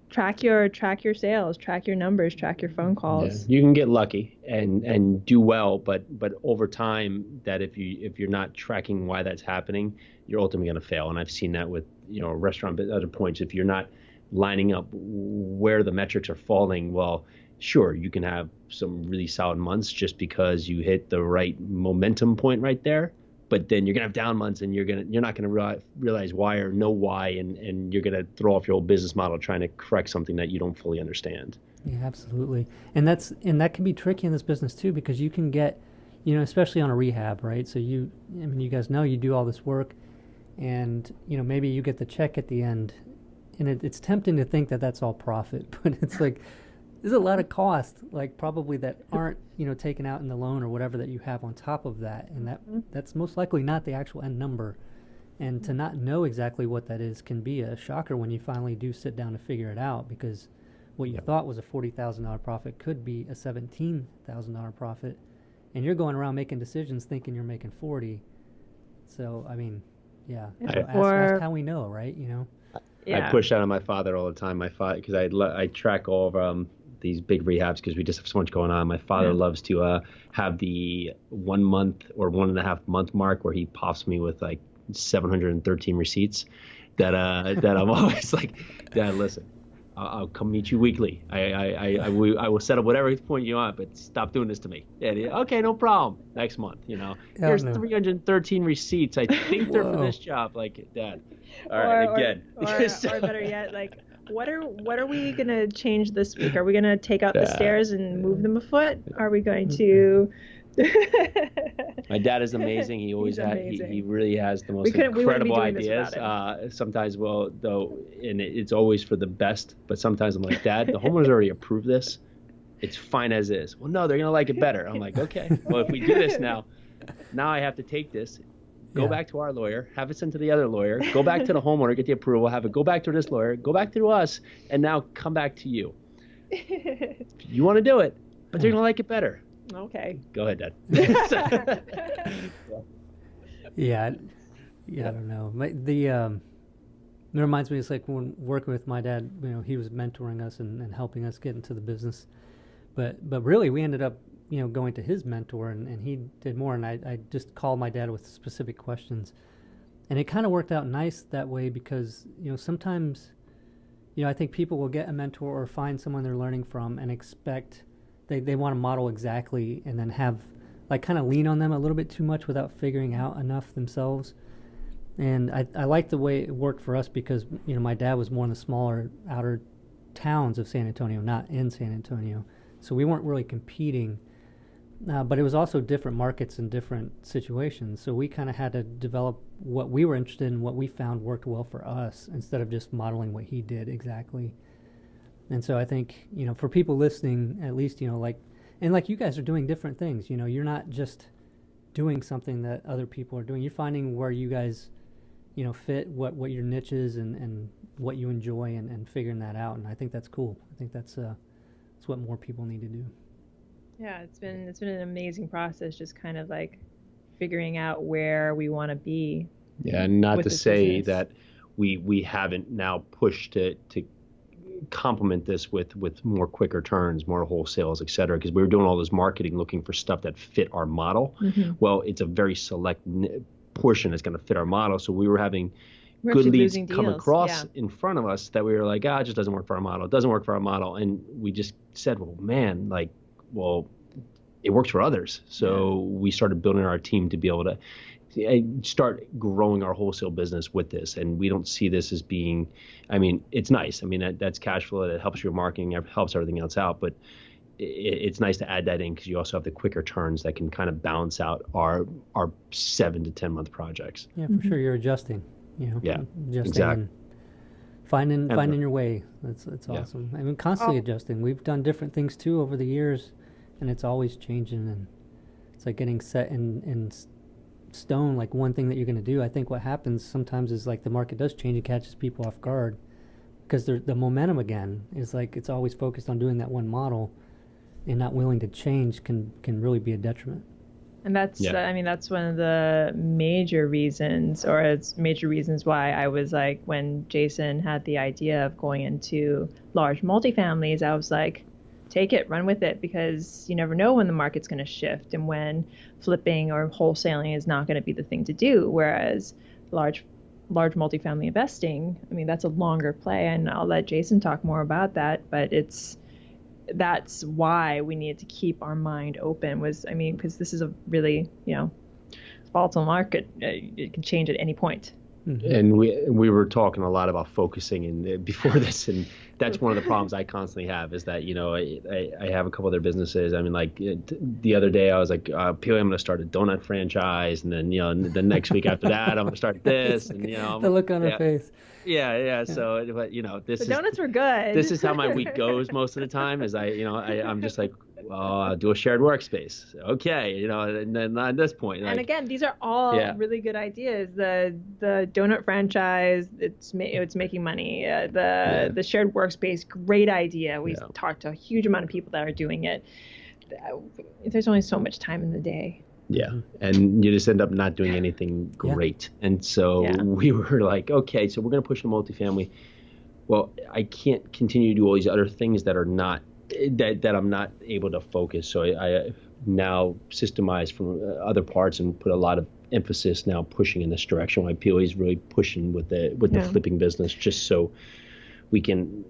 B: track your sales, track your numbers, track your phone calls.
C: Yeah. You can get lucky and do well, but over time, that if you're not tracking why that's happening, you're ultimately going to fail. And I've seen that with a restaurant, but other points. If you're not lining up where the metrics are falling, well, sure, you can have some really solid months just because you hit the right momentum point right there. But then you're gonna have down months, and you're not gonna realize why or know why, and you're gonna throw off your whole business model trying to correct something that you don't fully understand.
A: Yeah, absolutely. And that can be tricky in this business too, because you can get, especially on a rehab, right? So you guys know you do all this work, and maybe you get the check at the end, and it's tempting to think that that's all profit, but it's like, there's a lot of costs, like probably that aren't, taken out in the loan or whatever that you have on top of that. And that's most likely not the actual end number. And to not know exactly what that is can be a shocker when you finally do sit down to figure it out, because what you thought was a $40,000 profit could be a $17,000 profit. And you're going around making decisions thinking you're making 40. So, I mean, yeah. So ask how we know, right?
C: I push that on my father all the time. My father, because I track all of these big rehabs because we just have so much going on. My father loves to have the 1 month or 1.5 month mark where he pops me with like 713 receipts that I'm always like, Dad, listen, I'll come meet you weekly. I will set up whatever point you want, but stop doing this to me. Yeah, okay, no problem. Next month, here's 313 receipts. I think they're for this job. Like, Dad. All right, again.
B: Or better yet, like, what are we gonna change this week? Are we gonna take out the stairs and move them a foot? Are we going to?
C: My dad is amazing. He always he really has the most incredible ideas. Sometimes, and it's always for the best. But sometimes I'm like, Dad, the homeowners already approved this. It's fine as is. Well, no, they're gonna like it better. I'm like, okay. Well, if we do this now I have to take this. Go back to our lawyer, have it sent to the other lawyer, go back to the homeowner, get the approval, have it go back to this lawyer, go back to us, and now come back to you. You want to do it, but they're going to like it better.
B: Okay.
C: Go ahead, Dad.
A: Yeah, I don't know. It reminds me, it's like when working with my dad, he was mentoring us and helping us get into the business. But really, we ended up going to his mentor, and he did more, and I just called my dad with specific questions. And it kind of worked out nice that way, because, sometimes, I think people will get a mentor or find someone they're learning from and expect they want to model exactly, and then have, like, kind of lean on them a little bit too much without figuring out enough themselves. And I like the way it worked for us, because, my dad was more in the smaller outer towns of San Antonio, not in San Antonio. So we weren't really competing, but it was also different markets and different situations. So we kind of had to develop what we were interested in, what we found worked well for us, instead of just modeling what he did exactly. And so I think, for people listening, at least, like you guys are doing different things. You're not just doing something that other people are doing. You're finding where you guys, fit what your niche is and what you enjoy and figuring that out. And I think that's cool. I think that's what more people need to do.
B: Yeah, it's been an amazing process, just kind of like figuring out where we want to be.
C: Yeah, and not to say
B: business.
C: that we haven't now pushed to complement this with more quicker turns, more wholesales, et cetera, because we were doing all this marketing looking for stuff that fit our model.
B: Mm-hmm.
C: Well, it's a very select portion that's going to fit our model. So we were having good leads come across in front of us that we were like, it just doesn't work for our model. It doesn't work for our model. And we just said, it works for others. So we started building our team to be able to start growing our wholesale business with this. And we don't see this as being, it's nice. That's cash flow. That helps your marketing, helps everything else out. But it's nice to add that in because you also have the quicker turns that can kind of balance out our 7 to 10 month projects.
A: Yeah, for sure. You're adjusting,
C: Yeah,
A: adjusting
C: exactly.
A: And finding your way. That's awesome. Constantly adjusting. We've done different things too over the years, and it's always changing. And it's like getting set in stone, like one thing that you're going to do. I think what happens sometimes is like the market does change and catches people off guard because the momentum again is like it's always focused on doing that one model and not willing to change can really be a detriment.
B: And that's that's one of the major reasons why I was like, when Jason had the idea of going into large multifamilies, I was like, take it, run with it, because you never know when the market's going to shift and when flipping or wholesaling is not going to be the thing to do. Whereas large multifamily investing, that's a longer play, and I'll let Jason talk more about that. But that's why we needed to keep our mind open. Because this is a really volatile market. It can change at any point.
C: Mm-hmm. And we were talking a lot about focusing and before this, and that's one of the problems I constantly have is that I have a couple other businesses. The other day I was like, Pili, I'm going to start a donut franchise, and then the next week after that I'm going to start this, and
A: the look on her face.
C: Yeah. So, but the
B: donuts were good.
C: This is how my week goes most of the time. Is I'm just like, well, I'll do a shared workspace. Okay, and then at this point.
B: And again, these are all really good ideas. The donut franchise, it's making money. The shared workspace, great idea. We've talked to a huge amount of people that are doing it. There's only so much time in the day.
C: Yeah, and you just end up not doing anything great. And so we were like, okay, so we're going to push the multifamily. Well, I can't continue to do all these other things that are not that I'm not able to focus. So I now systemize from other parts and put a lot of emphasis now pushing in this direction. Why Pili is really pushing with the flipping business, just so we can,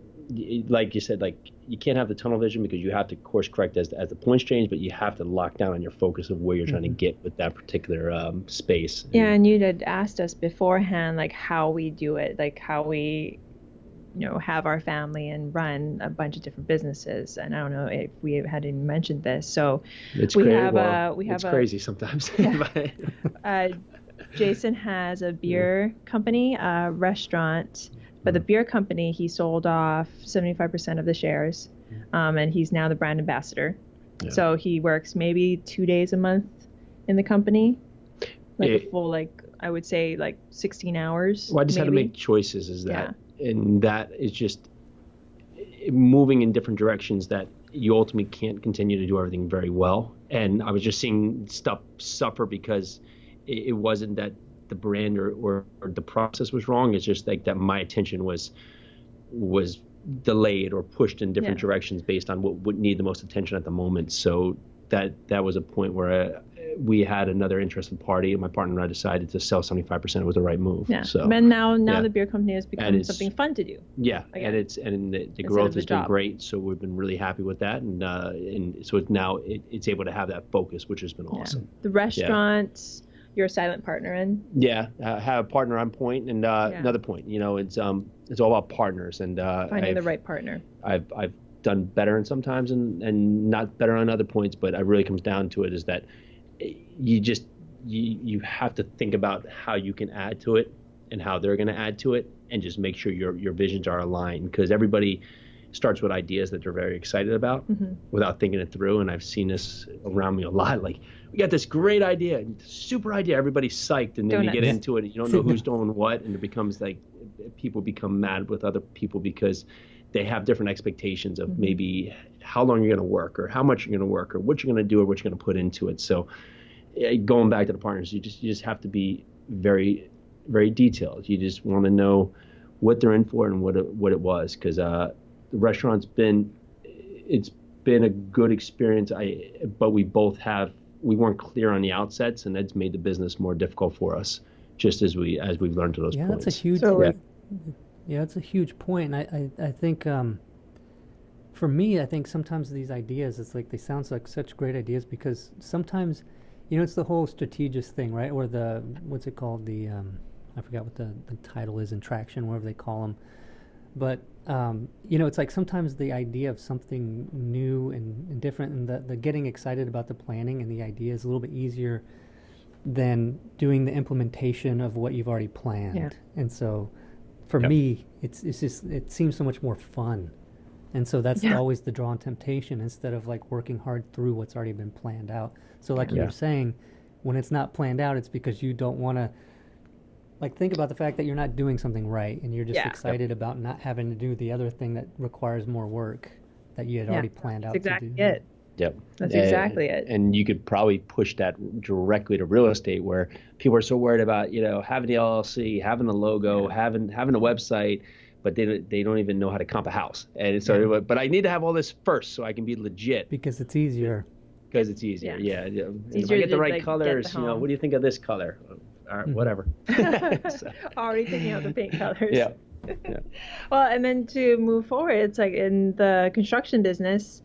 C: like you said, like you can't have the tunnel vision because you have to course correct as the points change, but you have to lock down on your focus of where you're trying to get with that particular space.
B: Yeah, and you had asked us beforehand, like how we do it, like how we have our family and run a bunch of different businesses. And I don't know if we had even mentioned this. So
C: it's crazy sometimes.
B: Jason has a beer company, a restaurant, but the beer company, he sold off 75% of the shares. And he's now the brand ambassador. Yeah. So he works maybe 2 days a month in the company, a full, I would say 16 hours.
C: Well, I just had to make choices and that is just moving in different directions that you ultimately can't continue to do everything very well. And I was just seeing stuff suffer because it wasn't that the brand or the process was wrong. It's just like that my attention was delayed or pushed in different directions based on what would need the most attention at the moment. So that was a point where we had another interested party, and my partner and I decided to sell 75%. It was the right move.
B: Yeah.
C: So,
B: and now the beer company has become something fun to do.
C: Yeah, again. and the growth has been great. So we've been really happy with that, and so it's able to have that focus, which has been awesome.
B: The restaurants, you're a silent partner in.
C: Yeah, I have a partner on point and another point. It's all about partners and
B: finding the right partner.
C: I've done better and sometimes and not better on other points, but it really comes down to it is that you have to think about how you can add to it and how they're going to add to it, and just make sure your visions are aligned, because everybody starts with ideas that they're very excited about without thinking it through. And I've seen this around me a lot. Like, we got this great idea, super idea, everybody's psyched, and then you get into it and you don't know who's doing what, and it becomes like people become mad with other people because they have different expectations of maybe how long you're going to work, or how much you're going to work, or what you're going to do, or what you're going to put into it. So going back to the partners, you just have to be very, very detailed. You just want to know what they're in for and what it was, because the restaurant's been a good experience. But we weren't clear on the outsets, and that's made the business more difficult for us, just as we've learned to those points.
A: That's a huge that's a huge point. And I think for me, I think sometimes these ideas, it's like they sound like such great ideas, because sometimes, it's the whole strategist thing, right? Or the, what's it called? The, I forgot what the title is in Traction, whatever they call them. But, it's like sometimes the idea of something new and different, and the getting excited about the planning and the idea is a little bit easier than doing the implementation of what you've already planned. Yeah. And so for me, it seems so much more fun. And so that's always the draw and temptation, instead of like working hard through what's already been planned out. So like you were saying, when it's not planned out, it's because you don't want to think about the fact that you're not doing something right, and you're just excited about not having to do the other thing that requires more work that you had already planned out
B: exactly
A: to do.
B: It.
C: Yep.
B: That's exactly it.
C: And you could probably push that directly to real estate, where people are so worried about, having the LLC, having the logo, having a website, but they don't even know how to comp a house. And so, but I need to have all this first so I can be legit.
A: Because it's easier.
C: Because it's easier. Yeah.
B: It's
C: if I get the right colors, what do you think of this color? All right, whatever.
B: Already thinking of the paint colors.
C: Yeah.
B: Well, and then to move forward, it's like in the construction business,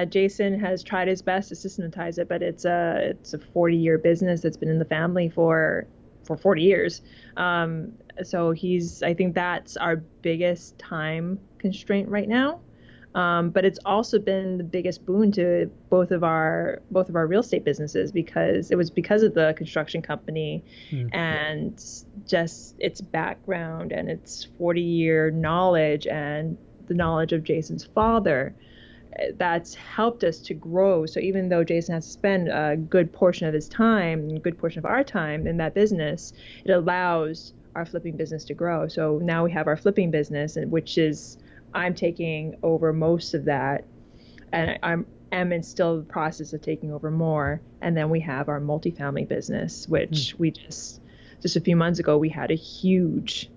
B: Jason has tried his best to systematize it, but it's a 40-year business that's been in the family for 40 years. So I think that's our biggest time constraint right now. But it's also been the biggest boon to both of our real estate businesses, because it was because of the construction company and just its background and its 40-year knowledge and the knowledge of Jason's father that's helped us to grow. So even though Jason has to spend a good portion of his time, a good portion of our time in that business, it allows our flipping business to grow. So now we have our flipping business, which is I'm taking over most of that, and I'm in still the process of taking over more. And then we have our multifamily business, which we just a few months ago, we had a huge,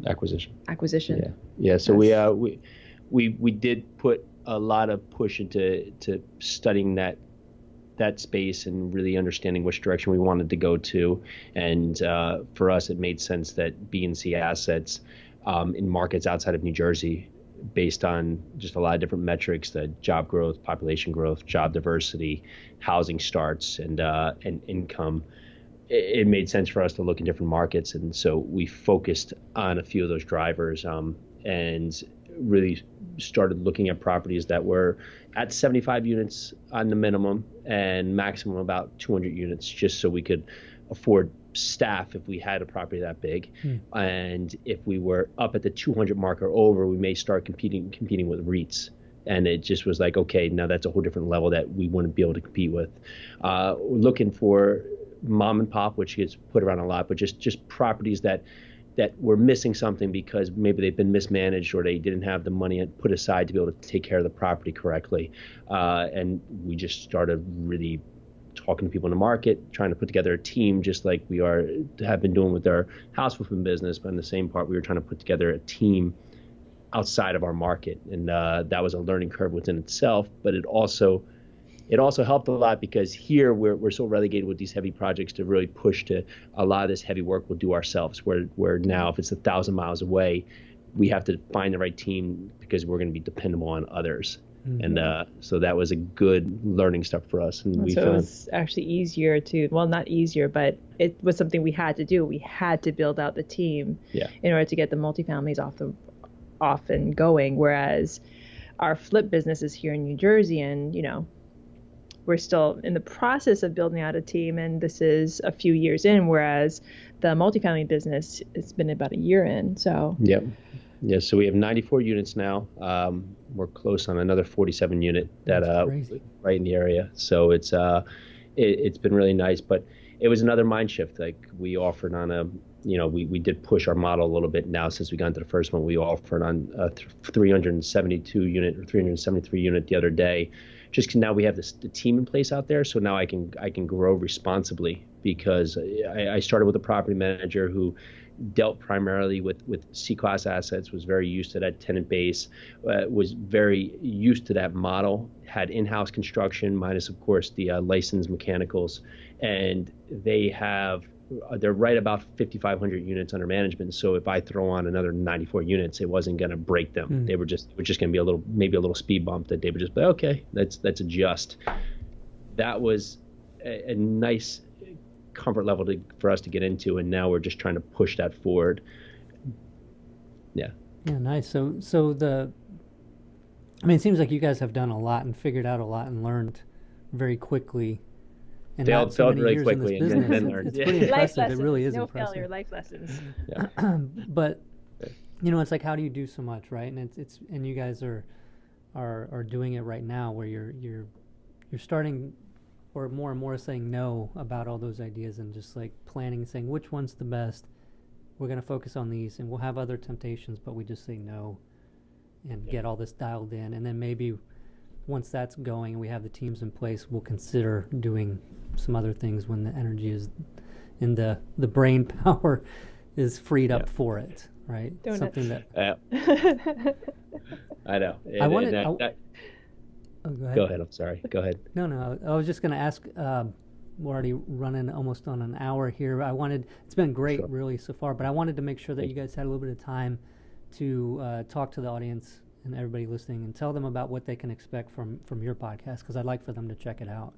B: acquisition.
C: Yeah. So we did put a lot of push into studying that space and really understanding which direction we wanted to go to. And for us, it made sense that B&C assets in markets outside of New Jersey, based on just a lot of different metrics, the job growth, population growth, job diversity, housing starts, and income, it made sense for us to look in different markets. And so we focused on a few of those drivers and really started looking at properties that were at 75 units on the minimum and maximum about 200 units, just so we could afford staff if we had a property that big. And if we were up at the 200 mark or over, we may start competing with REITs. And it just was like, okay, now that's a whole different level that we wouldn't be able to compete with. We're looking for mom and pop, which gets put around a lot, but just properties that were missing something because maybe they've been mismanaged or they didn't have the money put aside to be able to take care of the property correctly. And we just started really talking to people in the market, trying to put together a team, just like we have been doing with our house flipping business. But in the same part, we were trying to put together a team outside of our market. And that was a learning curve within itself, but it also helped a lot, because here we're so relegated with these heavy projects to really push to a lot of this heavy work we'll do ourselves, where now if it's 1,000 miles away, we have to find the right team because we're going to be dependable on others. And so that was a good learning step for us. And we
B: so
C: found
B: it was actually easier to, well, not easier, but it was something we had to do. We had to build out the team in order to get the multifamilies off and going. Whereas our flip business is here in New Jersey, and, you know, we're still in the process of building out a team, and this is a few years in, whereas the multifamily business, it's been about a year in. So
C: so we have 94 units now. We're close on another 47 unit that right in the area. So it's been really nice, but it was another mind shift. Like we offered on a, you know, we did push our model a little bit now since we got into the first one. We offered on a 372 unit or 373 unit the other day. Just 'cause now we have the team in place out there, so now I can grow responsibly, because I started with a property manager who dealt primarily with C-class assets, was very used to that tenant base, was very used to that model, had in-house construction minus, of course, the licensed mechanicals, and they're right about 5,500 units under management. So if I throw on another 94 units, it wasn't going to break them. They were just going to be maybe a little speed bump that they would just be, okay, let's adjust. That was a nice comfort level for us to get into. And now we're just trying to push that forward. Yeah, nice.
A: So it seems like you guys have done a lot and figured out a lot and learned very quickly. And
C: failed really quickly and then learned.
A: It's pretty impressive. It really is
B: impressive.
A: Failure,
B: life lessons.
A: But you know, it's like, how do you do so much, right? And and you guys are doing it right now, where you're starting, or more and more saying no about all those ideas and just like planning, saying which one's the best. We're going to focus on these, and we'll have other temptations, but we just say no and get all this dialed in, and then maybe once that's going and we have the teams in place, we'll consider doing some other things when the energy is in the brain power is freed up for it, right? Something that
C: I know.
A: I wanted.
C: Oh, go ahead. I'm sorry. Go ahead.
A: No. I was just going to ask. We're already running almost on an hour here. It's been great, really, so far. But I wanted to make sure that you guys had a little bit of time to talk to the audience and everybody listening, and tell them about what they can expect from your podcast, because I'd like for them to check it out.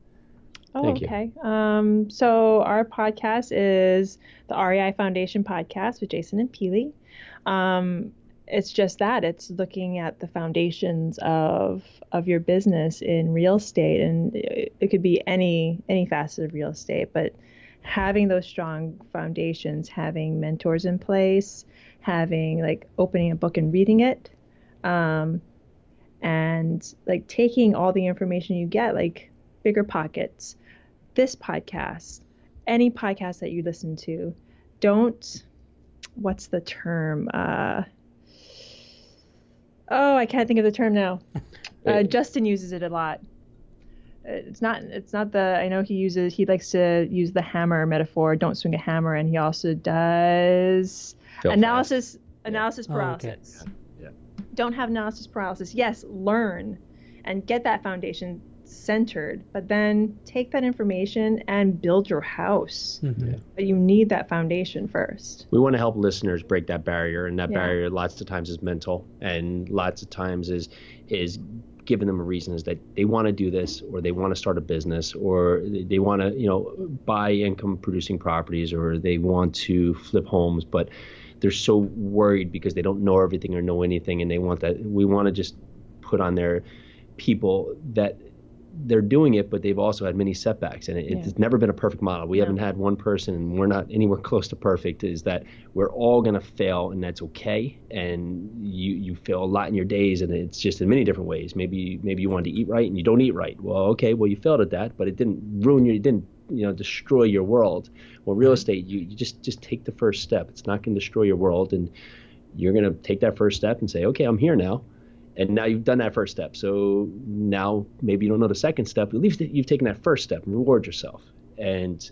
B: Oh, okay. So our podcast is the REI Foundation Podcast with Jason and Pili. It's just that. It's looking at the foundations of your business in real estate, and it could be any facet of real estate, but having those strong foundations, having mentors in place, having like opening a book and reading it, and like taking all the information you get, like Bigger Pockets, this podcast, any podcast that you listen to, what's the term? I can't think of the term now. Justin uses it a lot. It's not I know he likes to use the hammer metaphor. Don't swing a hammer. And he also does analysis paralysis.
A: Okay.
B: Don't have analysis paralysis. Yes, learn and get that foundation centered, but then take that information and build your house. But you need that foundation first.
C: We want to help listeners break that barrier, and that barrier lots of times is mental, and lots of times is giving them a reason is that they want to do this, or they want to start a business, or they want to buy income producing properties, or they want to flip homes, but they're so worried because they don't know everything or know anything, and we want to just put on their people that they're doing it, but they've also had many setbacks, and it's never been a perfect model. We haven't had one person, and we're not anywhere close to perfect, is that we're all going to fail, and that's okay. And you fail a lot in your days, and it's just in many different ways. Maybe you wanted to eat right and you don't eat right. Well, okay, you failed at that, but it didn't ruin you. It didn't destroy your world. Well, real estate, you just take the first step. It's not going to destroy your world, and you're going to take that first step and say, okay, I'm here now. And now you've done that first step. So now maybe you don't know the second step, but at least you've taken that first step and reward yourself. And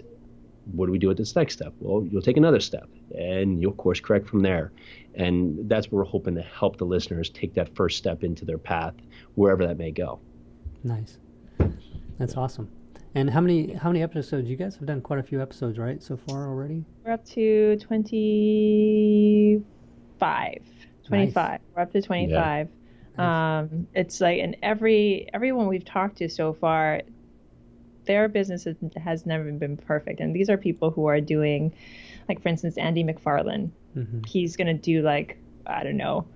C: what do we do with this next step? Well, you'll take another step and you'll course correct from there. And that's what we're hoping to help the listeners take that first step into their path, wherever that may go.
A: Nice. That's awesome. And how many episodes? You guys have done quite a few episodes, right, so far already?
B: We're up to 25.
A: Nice.
B: We're up to 25. It's like, and everyone we've talked to so far, their business has never been perfect. And these are people who are doing, like, for instance, Andy McFarlane.
A: Mm-hmm.
B: He's going to do, like, I don't know,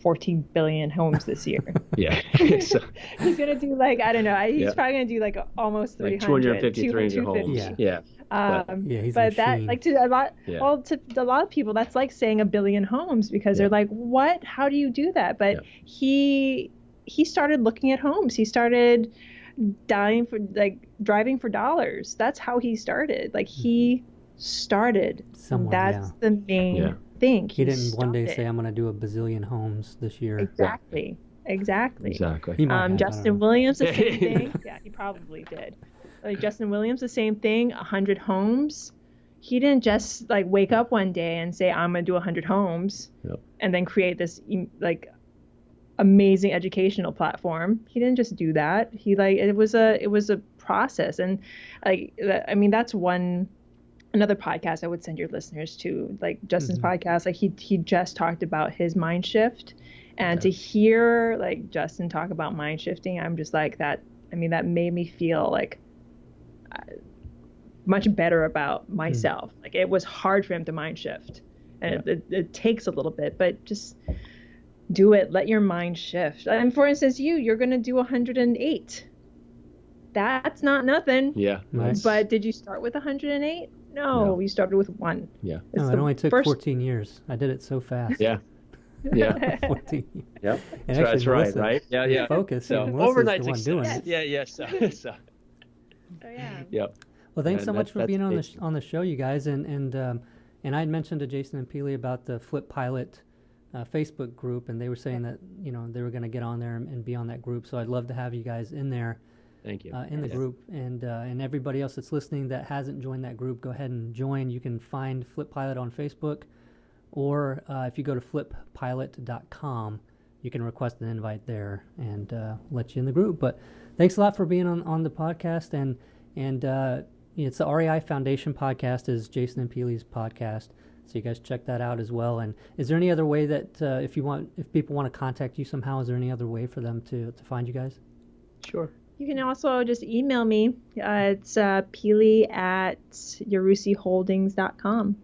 B: 14 billion homes this year.
C: Yeah. So,
B: he's going to do, like, I don't know. He's probably going to do, like, almost 300.
C: Like 250, 300 homes. Yeah.
A: He's
B: but that, like, to a lot,
C: Yeah.
B: well, to a lot of people, that's like saying 1 billion homes, because they're like, what? How do you do that? But he started looking at homes. He started driving for dollars. That's how he started. Like, he started.
A: Somewhere,
B: that's the main thing.
A: He didn't one day say, I'm going to do 1 bazillion homes this year.
B: Exactly. Justin Williams, the same thing. Yeah, he probably did. Like, Justin Williams, the same thing. 100 homes. He didn't just, like, wake up one day and say, I'm going to do 100 homes and then create this, like, amazing educational platform. He didn't just do that. He, like, it was a process. And, like, I mean, that's another podcast I would send your listeners to, like Justin's podcast. Like, he just talked about his mind shift, and to hear, like, Justin talk about mind shifting, I'm just like, that. I mean, that made me feel like much better about myself. Like, it was hard for him to mind shift, and it takes a little bit, but just do it. Let your mind shift. And for instance, you're going to do 108. That's not nothing.
C: Yeah.
A: Nice.
B: But did you start with 108? No, you started with 1.
C: Yeah.
A: No, it only took 14 years. I did it so fast.
C: Yeah.
A: 14 years.
C: Yep.
A: And
C: That's
A: actually,
C: right.
A: Melissa,
C: Right. Yeah.
A: Focus.
C: So
A: Melissa's
C: overnight
A: the one
C: success.
A: doing it.
C: Yeah. So.
B: Oh, yeah.
C: Yep.
A: Well, thanks so much for being
C: amazing.
A: on the show, you guys. And I had mentioned to Jason and Pili about the Flip Pilot Facebook group, and they were saying that they were going to get on there and be on that group. So I'd love to have you guys in there.
C: Thank you.
A: In the group, and everybody else that's listening that hasn't joined that group, go ahead and join. You can find Flip Pilot on Facebook, or if you go to flippilot.com, you can request an invite there and let you in the group. But thanks a lot for being on the podcast, and it's the REI Foundation Podcast, is Jason and Pili's podcast. So you guys check that out as well. And is there any other way that if people want to contact you somehow, is there any other way for them to find you guys?
C: Sure.
B: You can also just email me. It's Pili@yarusiholdings.com.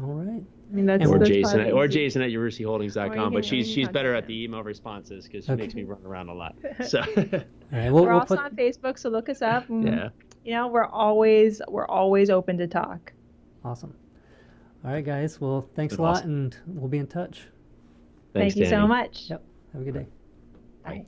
A: All right.
B: I mean, that's
C: Or
B: that's
C: Jason
B: probably
C: at
B: easy.
C: JasonAtJarusiHoldings.com, but
B: you
C: she's
B: can
C: better
B: contact
C: at the email responses because she
A: Okay.
C: makes me run around a lot. So
A: All right.
B: We're also on Facebook, so look us up. And, we're always open to talk.
A: Awesome. All right, guys. Well, thanks
C: Been
A: a lot,
C: awesome.
A: and we'll be in touch.
C: Thanks,
B: Thank you so
C: Danny.
B: much.
A: Yep. Have a good day.
B: Bye.